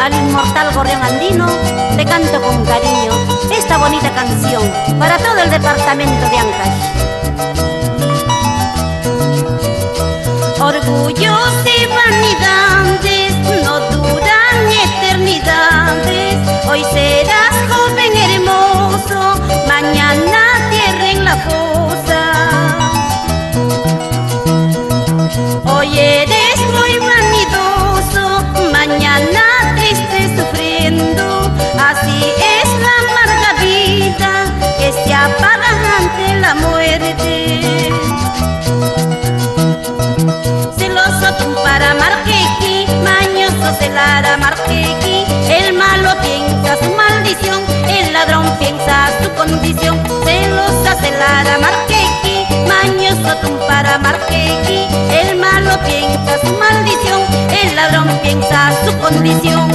Al inmortal gorrión andino le canto con cariño esta bonita canción para todo el departamento de Ancash. Orgullos y vanidades no duran eternidades. Hoy serás joven hermoso, mañana tierra en la fosa. Hoy eres muy vanidoso, mañana triste sufriendo. Así es la amarga vida que se apaga ante la muerte. Celoso tumpara marquequi, mañoso celara marquequi. El malo piensa su maldición, el ladrón piensa su condición. Celosa celara marquequi, mañoso tumpara marquequi. El malo piensa su maldición, el ladrón piensa su condición.